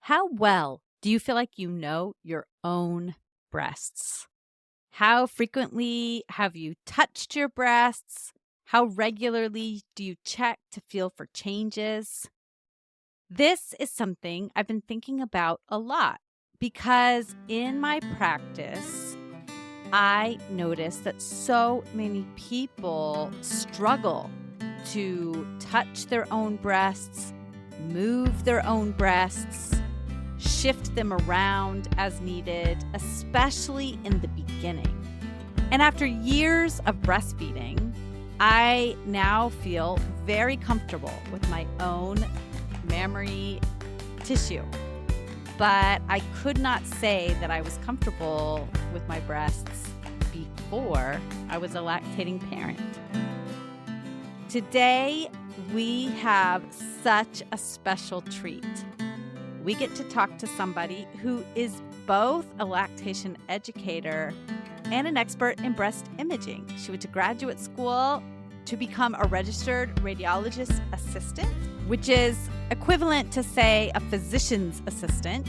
How well do you feel like you know your own breasts? How frequently have you touched your breasts? How regularly do you check to feel for changes? This is something I've been thinking about a lot because in my practice, I notice that so many people struggle to touch their own breasts, move their own breasts, shift them around as needed, especially in the beginning. And after years of breastfeeding, I now feel very comfortable with my own mammary tissue. But I could not say that I was comfortable with my breasts before I was a lactating parent. Today, we have such a special treat. We get to talk to somebody who is both a lactation educator and an expert in breast imaging. She went to graduate school to become a registered radiologist assistant, which is equivalent to, say, a physician's assistant.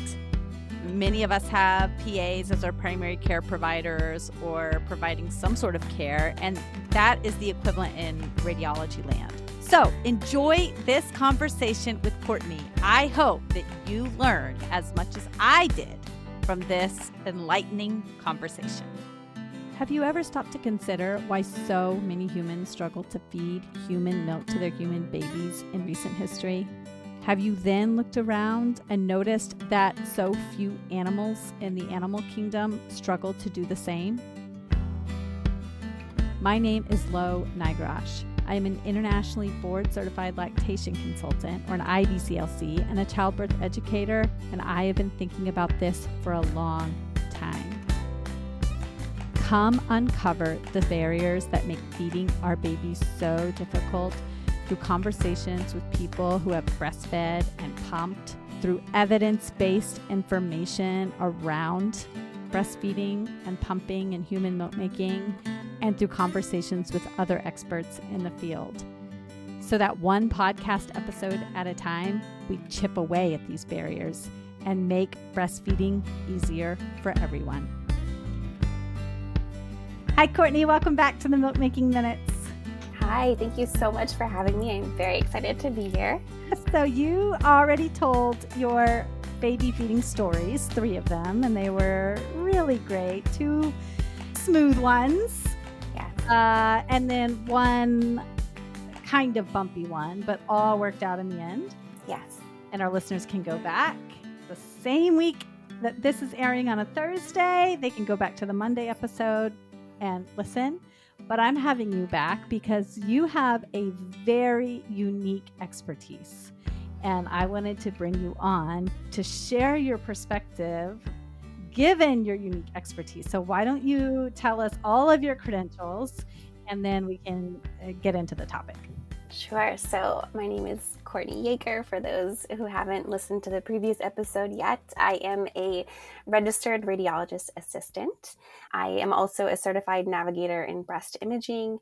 Many of us have PAs as our primary care providers or providing some sort of care, and that is the equivalent in radiology land. So enjoy this conversation with Courtney. I hope that you learned as much as I did from this enlightening conversation. Have you ever stopped to consider why so many humans struggle to feed human milk to their human babies in recent history? Have you then looked around and noticed that so few animals in the animal kingdom struggle to do the same? My name is Lo Nigrash. I am an internationally board-certified lactation consultant, or an IBCLC, and a childbirth educator, and I have been thinking about this for a long time. Come uncover the barriers that make feeding our babies so difficult through conversations with people who have breastfed and pumped, through evidence-based information around breastfeeding and pumping and human milk making, and through conversations with other experts in the field. So that one podcast episode at a time, we chip away at these barriers and make breastfeeding easier for everyone. Hi, Courtney. Welcome back to the Milk Making Minutes. Hi, thank you so much for having me. I'm very excited to be here. So you already told your baby feeding stories, 3 of them, and they were really great. 2 smooth ones. Yes. And then 1 kind of bumpy one, but all worked out in the end. Yes. And our listeners can go back the same week that this is airing on a Thursday. They can go back to the Monday episode and listen. But I'm having you back because you have a very unique expertise. And I wanted to bring you on to share your perspective given your unique expertise. So why don't you tell us all of your credentials and then we can get into the topic. Sure. So my name is Courtney Yeager. For those who haven't listened to the previous episode yet, I am a registered radiologist assistant. I am also a certified navigator in breast imaging.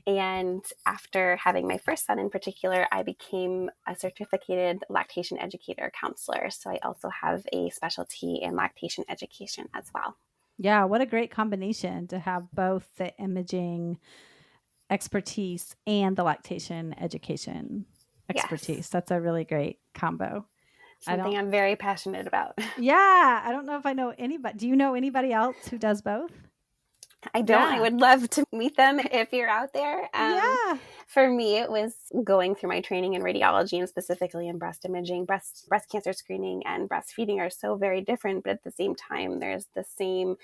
And after having my first son in particular, I became a certificated lactation educator counselor. So I also have a specialty in lactation education as well. Yeah, what a great combination to have both the imaging expertise and the lactation education expertise. Yes. That's a really great combo. Something I'm very passionate about. Yeah, I don't know if I know anybody. Do you know anybody else who does both? I don't. I would love to meet them if you're out there. Yeah. For me, it was going through my training in radiology and specifically in breast imaging. Breast cancer screening and breastfeeding are so very different, but at the same time, there's the same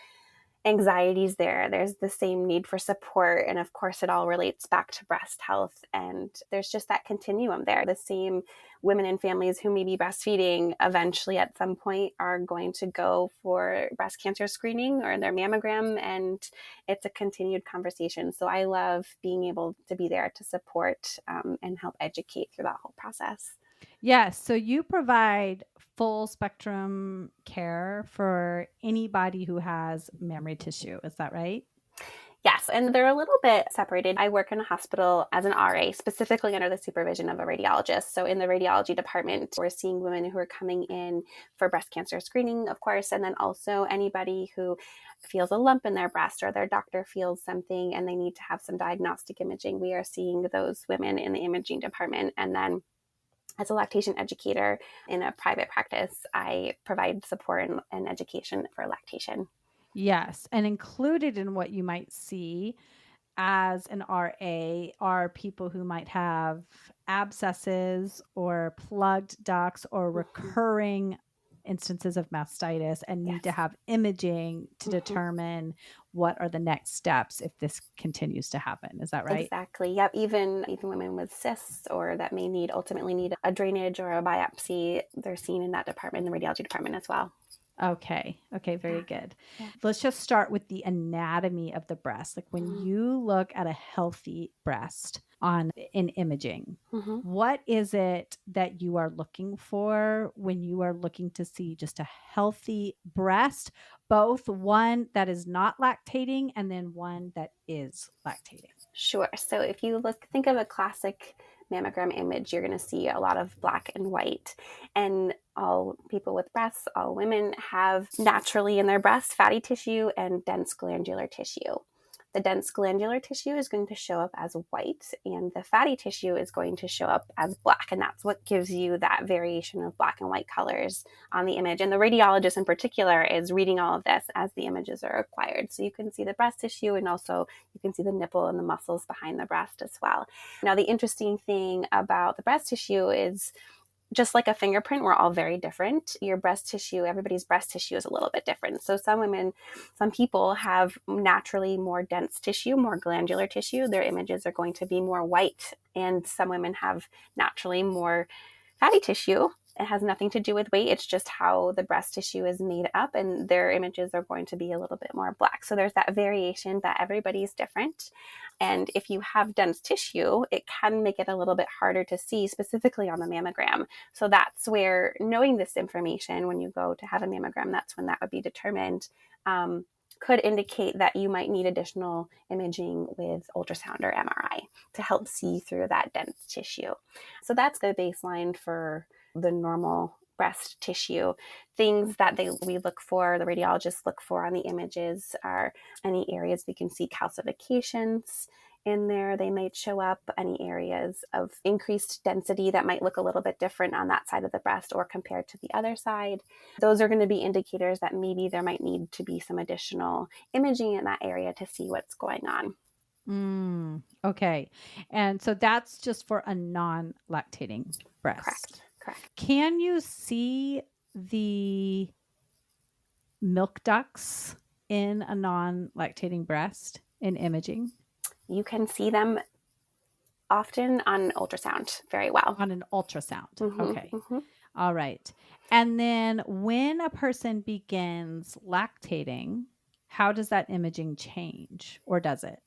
anxieties there. There's the same need for support. And of course, it all relates back to breast health. And there's just that continuum there. The same women and families who may be breastfeeding eventually at some point are going to go for breast cancer screening or their mammogram. And it's a continued conversation. So I love being able to be there to support and help educate through that whole process. Yes. So you provide full spectrum care for anybody who has mammary tissue. Is that right? Yes, and they're a little bit separated. I work in a hospital as an RA, specifically under the supervision of a radiologist. So in the radiology department, we're seeing women who are coming in for breast cancer screening, of course, and then also anybody who feels a lump in their breast or their doctor feels something and they need to have some diagnostic imaging. We are seeing those women in the imaging department. And then as a lactation educator in a private practice, I provide support and education for lactation. Yes. And included in what you might see as an RA are people who might have abscesses or plugged ducts or Mhm. recurring instances of mastitis and need to Yes. have imaging to Mhm. determine what are the next steps if this continues to happen. Is that right? Exactly. Yep. Even women with cysts or that may ultimately need a drainage or a biopsy, they're seen in that department, in the radiology department as well. Okay. Okay. Yeah. Very good. Yeah. Let's just start with the anatomy of the breast. Like when you look at a healthy breast on in imaging, Mm-hmm. what is it that you are looking for when you are looking to see just a healthy breast, both one that is not lactating and then one that is lactating? Sure. So if you think of a classic mammogram image, you're going to see a lot of black and white. And all people with breasts, all women have naturally in their breasts fatty tissue and dense glandular tissue. The dense glandular tissue is going to show up as white, and the fatty tissue is going to show up as black. And that's what gives you that variation of black and white colors on the image. And the radiologist in particular is reading all of this as the images are acquired. So you can see the breast tissue and also you can see the nipple and the muscles behind the breast as well. Now, the interesting thing about the breast tissue is just like a fingerprint, we're all very different. Your breast tissue, everybody's breast tissue is a little bit different. So some people have naturally more dense tissue, more glandular tissue. Their images are going to be more white. And some women have naturally more fatty tissue. It has nothing to do with weight. It's just how the breast tissue is made up, and their images are going to be a little bit more black. So there's that variation that everybody's different. And if you have dense tissue, it can make it a little bit harder to see, specifically on the mammogram. So that's where knowing this information when you go to have a mammogram, that's when that would be determined. Could indicate that you might need additional imaging with ultrasound or MRI to help see through that dense tissue. So that's the baseline for the normal breast tissue. Things that we look for, the radiologists look for on the images are any areas we can see calcifications in there. They might show up any areas of increased density that might look a little bit different on that side of the breast or compared to the other side. Those are going to be indicators that maybe there might need to be some additional imaging in that area to see what's going on. Okay. And so that's just for a non-lactating breast. Correct. Can you see the milk ducts in a non-lactating breast in imaging? You can see them often on ultrasound very well. On an ultrasound. Mm-hmm, Okay. mm-hmm. All right. And then when a person begins lactating, how does that imaging change, or does it?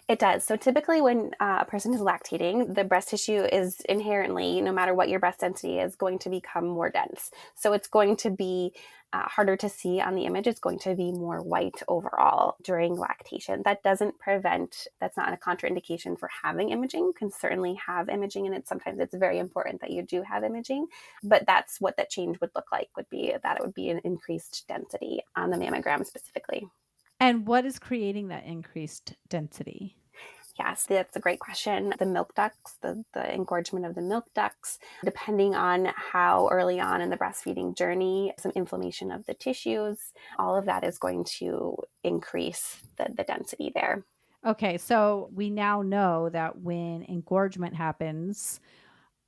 It does. So typically when a person is lactating, the breast tissue is inherently, no matter what your breast density is, going to become more dense. So it's going to be harder to see on the image. It's going to be more white overall during lactation. That doesn't prevent, that's not a contraindication for having imaging. You can certainly have imaging, and sometimes it's very important that you do have imaging. But that's what that change would look like, would be that it would be an increased density on the mammogram specifically. And what is creating that increased density? Yes, that's a great question. The milk ducts, the engorgement of the milk ducts, depending on how early on in the breastfeeding journey, some inflammation of the tissues, all of that is going to increase the density there. Okay, so we now know that when engorgement happens,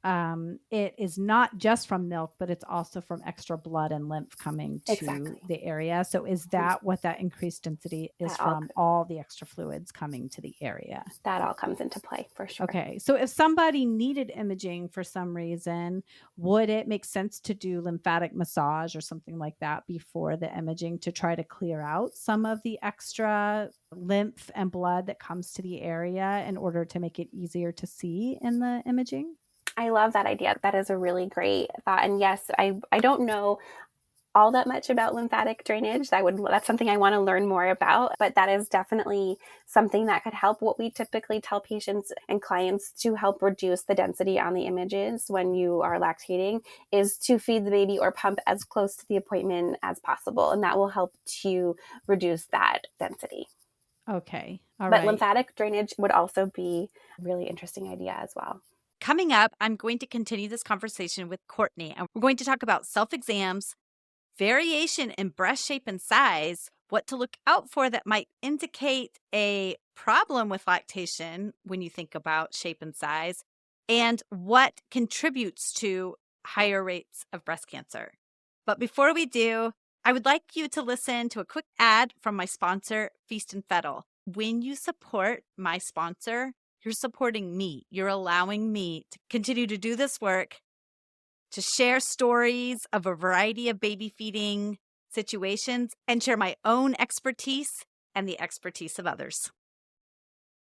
it is not just from milk, but it's also from extra blood and lymph coming to Exactly. the area. So is that what that increased density is That all, from, all the extra fluids coming to the area? that all comes into play for sure. Okay. So if somebody needed imaging for some reason, would it make sense to do lymphatic massage or something like that before the imaging to try to clear out some of the extra lymph and blood that comes to the area in order to make it easier to see in the imaging? I love that idea. That is a really great thought. And yes, I don't know all that much about lymphatic drainage. That's something I want to learn more about, but that is definitely something that could help. What we typically tell patients and clients to help reduce the density on the images when you are lactating is to feed the baby or pump as close to the appointment as possible. And that will help to reduce that density. Okay. All But right. lymphatic drainage would also be a really interesting idea as well. Coming up, I'm going to continue this conversation with Courtney, and we're going to talk about self exams, variation in breast shape and size, what to look out for that might indicate a problem with lactation when you think about shape and size, and what contributes to higher rates of breast cancer. But before we do, I would like you to listen to a quick ad from my sponsor, Feast and Fettle. When you support my sponsor, you're supporting me. You're allowing me to continue to do this work, to share stories of a variety of baby feeding situations, and share my own expertise and the expertise of others.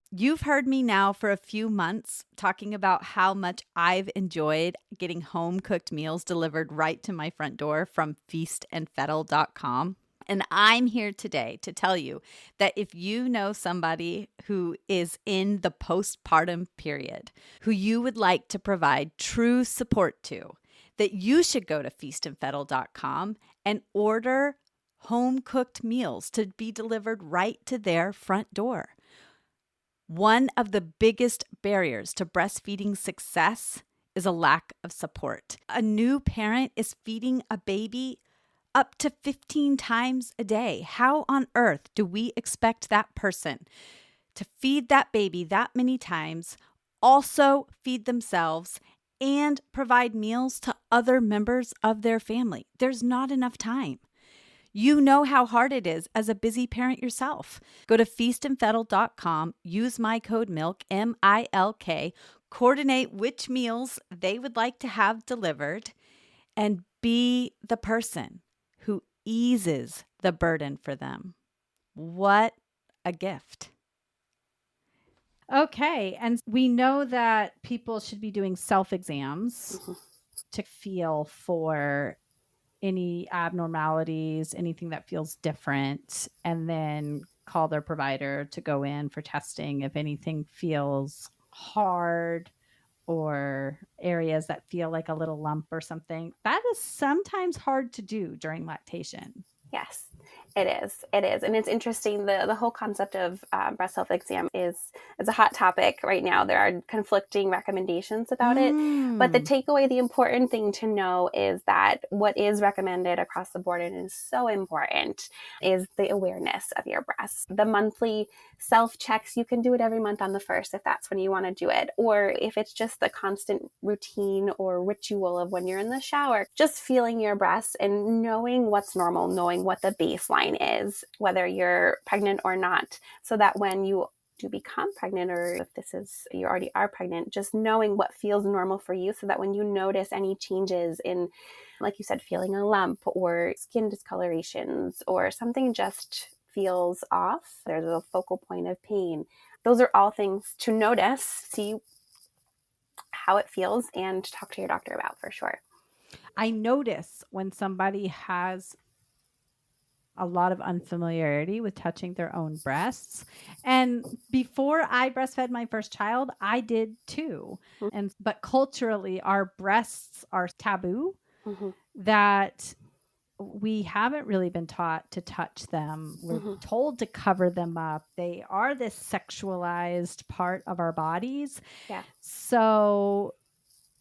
You've heard me now for a few months talking about how much I've enjoyed getting home cooked meals delivered right to my front door from feastandfettle.com. And I'm here today to tell you that if you know somebody who is in the postpartum period, who you would like to provide true support to, that you should go to feastandfettle.com and order home cooked meals to be delivered right to their front door. One of the biggest barriers to breastfeeding success is a lack of support. A new parent is feeding a baby up to 15 times a day. How on earth do we expect that person to feed that baby that many times, also feed themselves, and provide meals to other members of their family? There's not enough time. You know how hard it is as a busy parent yourself. Go to feastandfettle.com, use my code MILK, MILK, coordinate which meals they would like to have delivered, and be the person who eases the burden for them. What a gift. Okay, and we know that people should be doing self-exams to feel for any abnormalities, anything that feels different, and then call their provider to go in for testing if anything feels hard or areas that feel like a little lump or something. That is sometimes hard to do during lactation. Yes, it is. It is. And it's interesting. The whole concept of breast self-exam is a hot topic right now. There are conflicting recommendations about it. But the takeaway, the important thing to know is that what is recommended across the board and is so important is the awareness of your breasts. The monthly self-checks, you can do it every month on the 1st if that's when you want to do it. Or if it's just the constant routine or ritual of when you're in the shower, just feeling your breasts and knowing what's normal, knowing what the baseline is, whether you're pregnant or not, so that when you do become pregnant, or if you already are pregnant, just knowing what feels normal for you, so that when you notice any changes in, like you said, feeling a lump or skin discolorations or something just feels off, there's a focal point of pain. Those are all things to notice, see how it feels, and talk to your doctor about for sure. I notice when somebody has a lot of unfamiliarity with touching their own breasts. And before I breastfed my first child, I did too. But culturally, our breasts are taboo, that we haven't really been taught to touch them. We're told to cover them up. They are this sexualized part of our bodies. Yeah.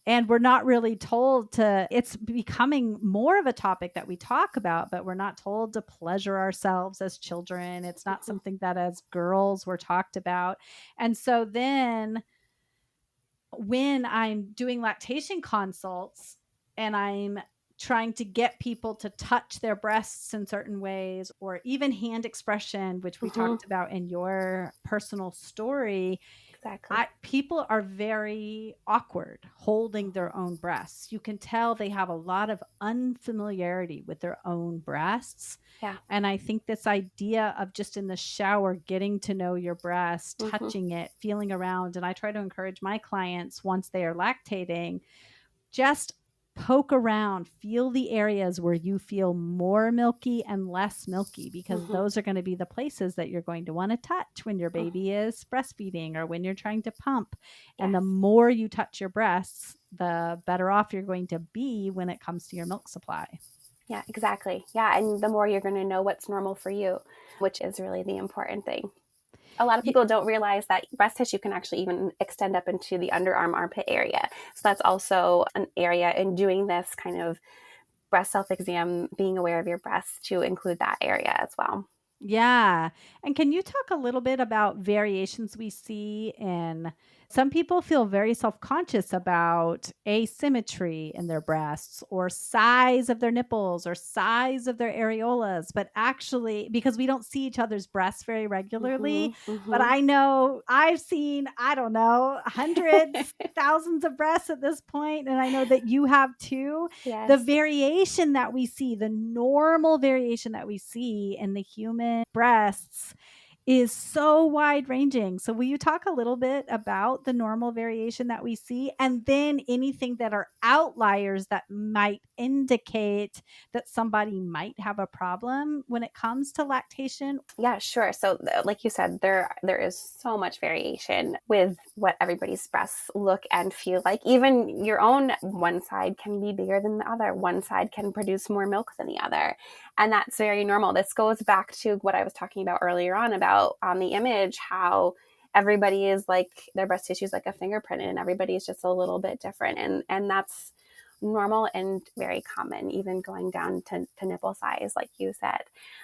And we're not really told to, it's becoming more of a topic that we talk about, but we're not told to pleasure ourselves as children. It's not something that as girls we're talked about. And so then when I'm doing lactation consults and I'm trying to get people to touch their breasts in certain ways, or even hand expression, which we talked about in your personal story, Exactly. People are very awkward holding their own breasts. You can tell they have a lot of unfamiliarity with their own breasts. Yeah. And I think this idea of just in the shower, getting to know your breast, touching it, feeling around. And I try to encourage my clients once they are lactating, just poke around, feel the areas where you feel more milky and less milky, because those are going to be the places that you're going to want to touch when your baby is breastfeeding or when you're trying to pump. Yes. And the more you touch your breasts, the better off you're going to be when it comes to your milk supply. Yeah, exactly. Yeah. And the more you're going to know what's normal for you, which is really the important thing. A lot of people don't realize that breast tissue can actually even extend up into the underarm armpit area. So that's also an area in doing this kind of breast self-exam, being aware of your breasts, to include that area as well. Yeah. And can you talk a little bit about variations we see in some people feel very self-conscious about asymmetry in their breasts or size of their nipples or size of their areolas, but actually because we don't see each other's breasts very regularly, but I know I've seen, I don't know, hundreds, thousands of breasts at this point, and I know that you have too. Yes. The variation that we see, the normal variation that we see in the human breasts is so wide ranging. So will you talk a little bit about the normal variation that we see, and then anything that are outliers that might indicate that somebody might have a problem when it comes to lactation? Yeah, sure. So like you said, there is so much variation with what everybody's breasts look and feel like. Even your own one side can be bigger than the other. One side can produce more milk than the other. And that's very normal. This goes back to what I was talking about earlier on about the image, how everybody is like, their breast tissue is like a fingerprint and everybody is just a little bit different. And that's normal and very common, even going down to nipple size, like you said.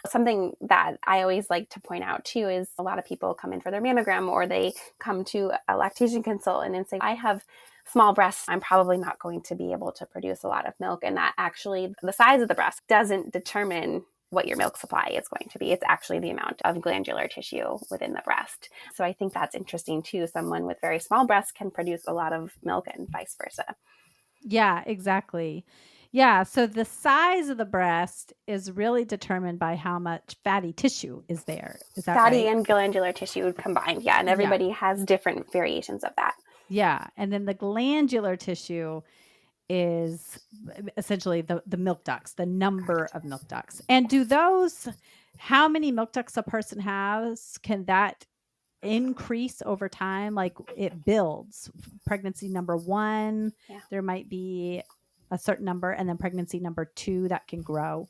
Something that I always like to point out too is a lot of people come in for their mammogram, or they come to a lactation consultant and say, I have small breasts, I'm probably not going to be able to produce a lot of milk. And that actually, the size of the breast doesn't determine what your milk supply is going to be. It's actually the amount of glandular tissue within the breast. So I think that's interesting too. Someone with very small breasts can produce a lot of milk and vice versa. Yeah, exactly. Yeah, so the size of the breast is really determined by how much fatty tissue is there. Is that Fatty right? and glandular tissue combined. Yeah, and Yeah. everybody has different variations of that. Yeah, and then the glandular tissue is essentially the milk ducts, the number of milk ducts. And do those, how many milk ducts a person has, can that increase over time? Like it builds. Pregnancy number 1, there might be a certain number, and then pregnancy number 2 that can grow.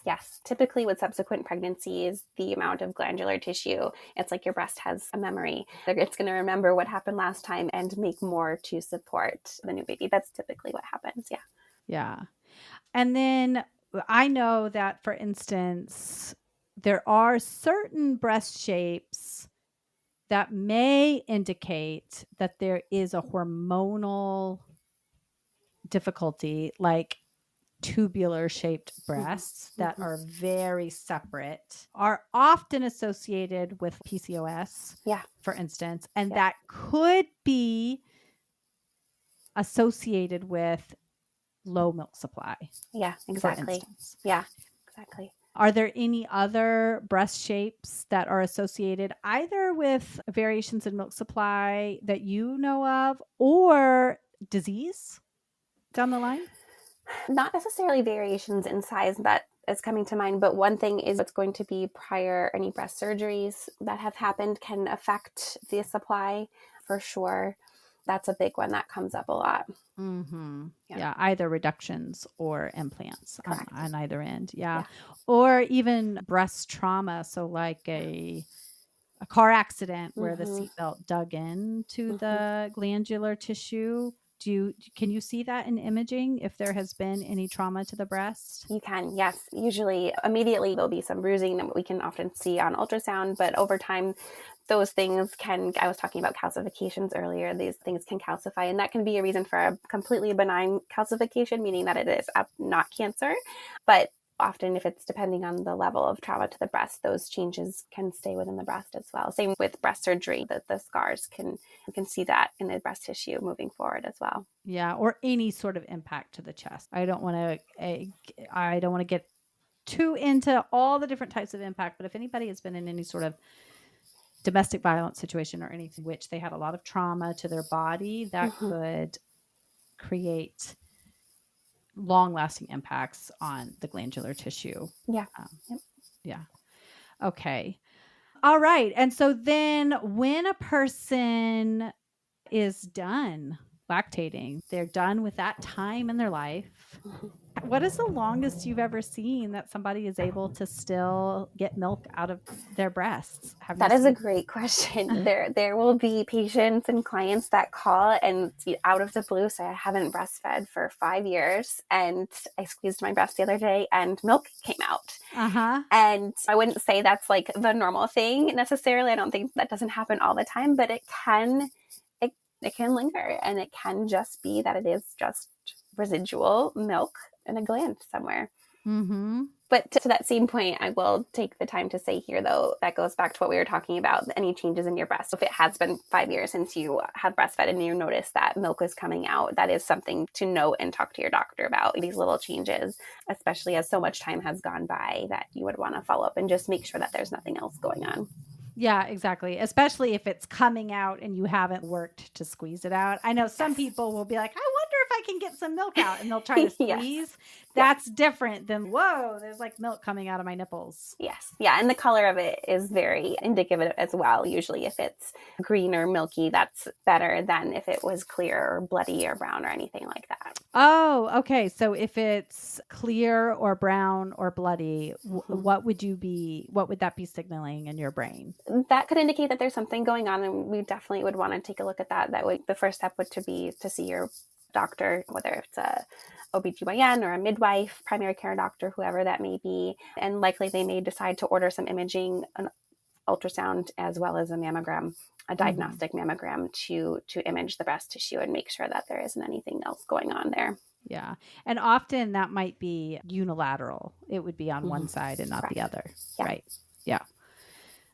Yes, typically with subsequent pregnancies, the amount of glandular tissue, it's like your breast has a memory. It's going to remember what happened last time and make more to support the new baby. That's typically what happens. Yeah. Yeah. And then I know that, for instance, there are certain breast shapes that may indicate that there is a hormonal difficulty, like tubular shaped breasts that are very separate, are often associated with PCOS, for instance, and that could be associated with low milk supply. Yeah, exactly. Yeah, exactly. Are there any other breast shapes that are associated either with variations in milk supply that you know of, or disease down the line? Not necessarily variations in size that is coming to mind, but one thing is it's going to be prior any breast surgeries that have happened can affect the supply for sure. That's a big one that comes up a lot. Yeah, either reductions or implants on either end. Yeah. Yeah. Or even breast trauma. So like a car accident where the seatbelt dug into the glandular tissue. Can you see that in imaging if there has been any trauma to the breast? You can, yes. Usually immediately there'll be some bruising that we can often see on ultrasound, but over time those things can, I was talking about calcifications earlier, these things can calcify, and that can be a reason for a completely benign calcification, meaning that it is not cancer. But often, if it's depending on the level of trauma to the breast, those changes can stay within the breast as well. Same with breast surgery, that the scars you can see that in the breast tissue moving forward as well. Yeah, or any sort of impact to the chest. I don't want to get too into all the different types of impact, but if anybody has been in any sort of domestic violence situation or anything which they had a lot of trauma to their body, that could create long-lasting impacts on the glandular tissue. Yeah. Um, Yep. yeah. Okay. All right. And so then when a person is done lactating, they're done with that time in their life. Mhm. What is the longest you've ever seen that somebody is able to still get milk out of their breasts? Have you That is a seen? great question. There will be patients and clients that call and out of the blue say, I haven't breastfed for 5 years and I squeezed my breast the other day and milk came out. Uh-huh. And I wouldn't say that's like the normal thing necessarily. I don't think that doesn't happen all the time, but it can linger, and it can just be that it is just residual milk in a gland somewhere. Mm-hmm. But to that same point, I will take the time to say here, though, that goes back to what we were talking about, any changes in your breast. If it has been 5 years since you have breastfed and you notice that milk is coming out, that is something to note and talk to your doctor about, these little changes, especially as so much time has gone by that you would want to follow up and just make sure that there's nothing else going on. Yeah, exactly. Especially if it's coming out and you haven't worked to squeeze it out. I know some people will be like, I wonder if I can get some milk out, and they'll try to Yes. squeeze. That's different than, whoa, there's like milk coming out of my nipples. Yes. Yeah. And the color of it is very indicative as well. Usually, if it's green or milky, that's better than if it was clear or bloody or brown or anything like that. Oh, okay. So if it's clear or brown or bloody, what would that be signaling in your brain? That could indicate that there's something going on, and we definitely would want to take a look at that. The first step would be to see your doctor, whether it's a OBGYN or a midwife, primary care doctor, whoever that may be. And likely they may decide to order some imaging, an ultrasound, as well as a mammogram, a diagnostic mammogram to image the breast tissue and make sure that there isn't anything else going on there. Yeah. And often that might be unilateral. It would be on one side and not Correct. the other. Yeah. Right. Yeah.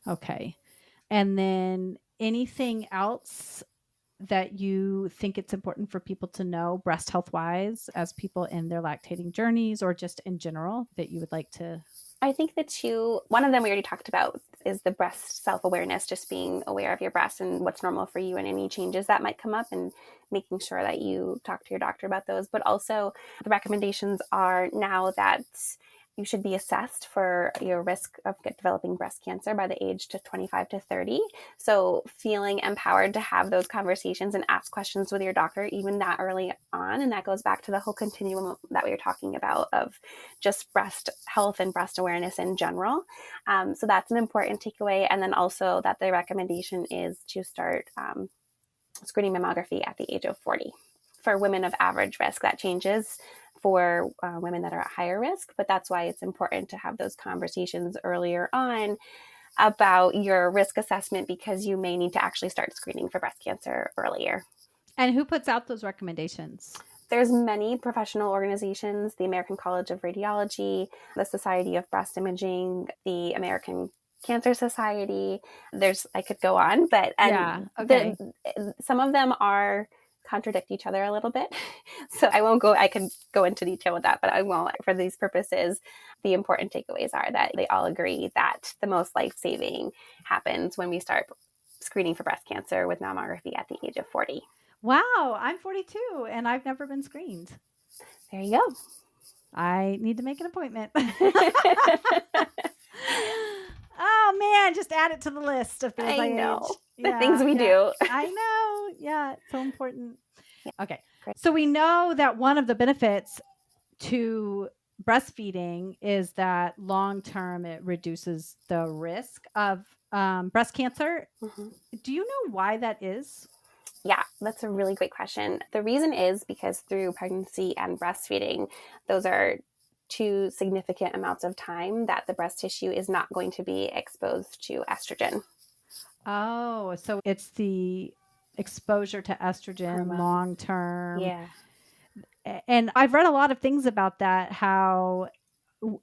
Okay. And then anything else that you think it's important for people to know breast health wise as people in their lactating journeys, or just in general, that you would like to? I think one of them we already talked about is the breast self-awareness, just being aware of your breast and what's normal for you and any changes that might come up, and making sure that you talk to your doctor about those. But also the recommendations are now that you should be assessed for your risk of developing breast cancer by the age to 25 to 30. So feeling empowered to have those conversations and ask questions with your doctor even that early on. And that goes back to the whole continuum that we were talking about of just breast health and breast awareness in general. So that's an important takeaway. And then also that the recommendation is to start screening mammography at the age of 40. For women of average risk, that changes for women that are at higher risk, but that's why it's important to have those conversations earlier on about your risk assessment, because you may need to actually start screening for breast cancer earlier. And who puts out those recommendations? There's many professional organizations, the American College of Radiology, the Society of Breast Imaging, the American Cancer Society. I could go on, but some of them contradict each other a little bit. So I could go into detail with that, but I won't. For these purposes, the important takeaways are that they all agree that the most life-saving happens when we start screening for breast cancer with mammography at the age of 40. Wow, I'm 42 and I've never been screened. There you go. I need to make an appointment. Oh man, just add it to the list of things I know. The things we do. I know. Yeah, it's so important. Yeah. Okay. Great. So we know that one of the benefits to breastfeeding is that long-term it reduces the risk of breast cancer. Mm-hmm. Do you know why that is? Yeah, that's a really great question. The reason is because through pregnancy and breastfeeding, those are two significant amounts of time that the breast tissue is not going to be exposed to estrogen. Oh, so it's the exposure to estrogen long term. Yeah. And I've read a lot of things about that, how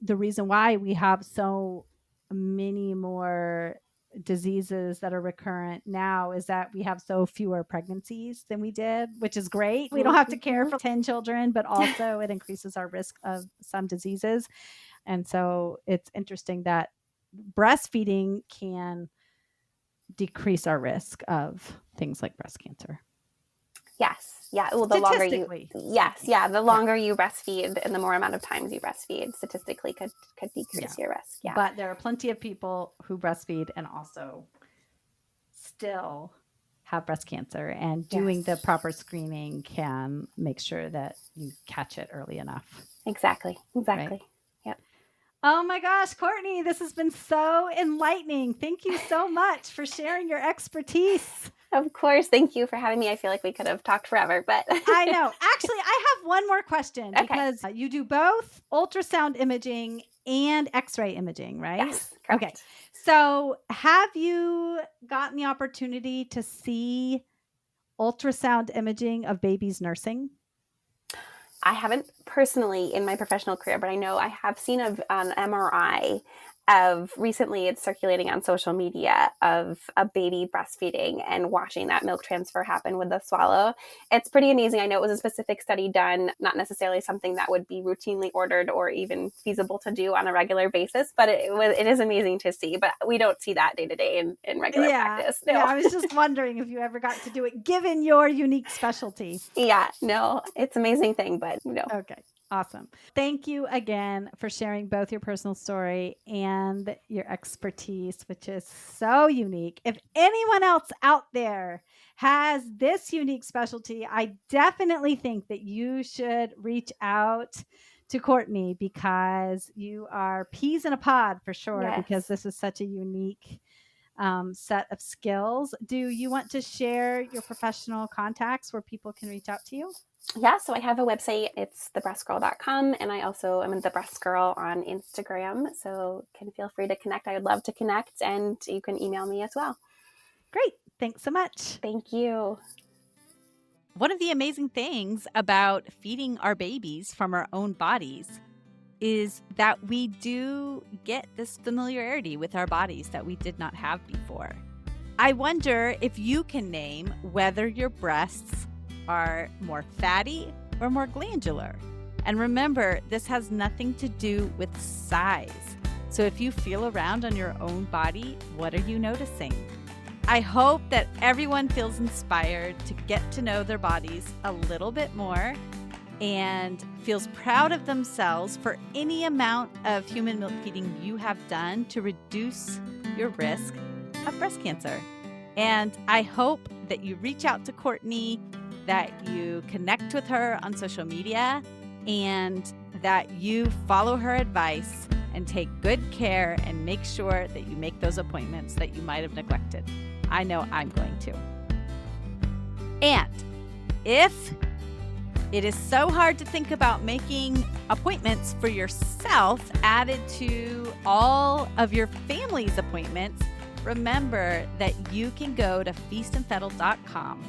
the reason why we have so many more diseases that are recurrent now is that we have so fewer pregnancies than we did, which is great. We don't have to care for 10 children, but also it increases our risk of some diseases. And so it's interesting that breastfeeding can decrease our risk of things like breast cancer. Yes. Yeah. Well, the longer you, Statistically. yes. Yeah. The longer you breastfeed and the more amount of times you breastfeed statistically could decrease your risk. Yeah. But there are plenty of people who breastfeed and also still have breast cancer, and doing the proper screening can make sure that you catch it early enough. Exactly. Right? Yep. Oh my gosh, Courtney, this has been so enlightening. Thank you so much for sharing your expertise. Of course. Thank you for having me. I feel like we could have talked forever, but I know. Actually, I have one more question because you do both ultrasound imaging and X-ray imaging, right? Yes, correct. Okay. So have you gotten the opportunity to see ultrasound imaging of babies nursing? I haven't personally in my professional career, but I know I have seen an MRI of recently, it's circulating on social media, of a baby breastfeeding and watching that milk transfer happen with the swallow. It's pretty amazing. I know it was a specific study done, not necessarily something that would be routinely ordered or even feasible to do on a regular basis, but it is amazing to see. But we don't see that day to day in regular practice. No. Yeah, I was just wondering if you ever got to do it, given your unique specialty. Yeah, no, it's an amazing thing, but no. Okay. Awesome. Thank you again for sharing both your personal story and your expertise, which is so unique. If anyone else out there has this unique specialty, I definitely think that you should reach out to Courtney, because you are peas in a pod for sure, Yes. because this is such a unique set of skills. Do you want to share your professional contacts where people can reach out to you? Yeah, so I have a website. It's thebreastgirl.com, and I also am the Breast Girl on Instagram. So can feel free to connect. I would love to connect, and you can email me as well. Great. Thanks so much. Thank you. One of the amazing things about feeding our babies from our own bodies is that we do get this familiarity with our bodies that we did not have before. I wonder if you can name whether your breasts are more fatty or more glandular. And remember, this has nothing to do with size. So if you feel around on your own body, what are you noticing? I hope that everyone feels inspired to get to know their bodies a little bit more and feels proud of themselves for any amount of human milk feeding you have done to reduce your risk of breast cancer. And I hope that you reach out to Courtney, that you connect with her on social media, and that you follow her advice and take good care and make sure that you make those appointments that you might have neglected. I know I'm going to. And if it is so hard to think about making appointments for yourself added to all of your family's appointments, remember that you can go to feastandfettle.com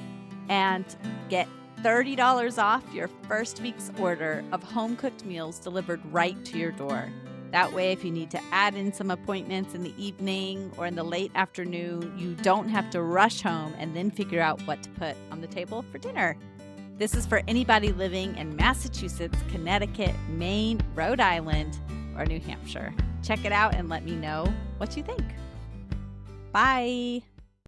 and get $30 off your first week's order of home-cooked meals delivered right to your door. That way, if you need to add in some appointments in the evening or in the late afternoon, you don't have to rush home and then figure out what to put on the table for dinner. This is for anybody living in Massachusetts, Connecticut, Maine, Rhode Island, or New Hampshire. Check it out and let me know what you think. Bye.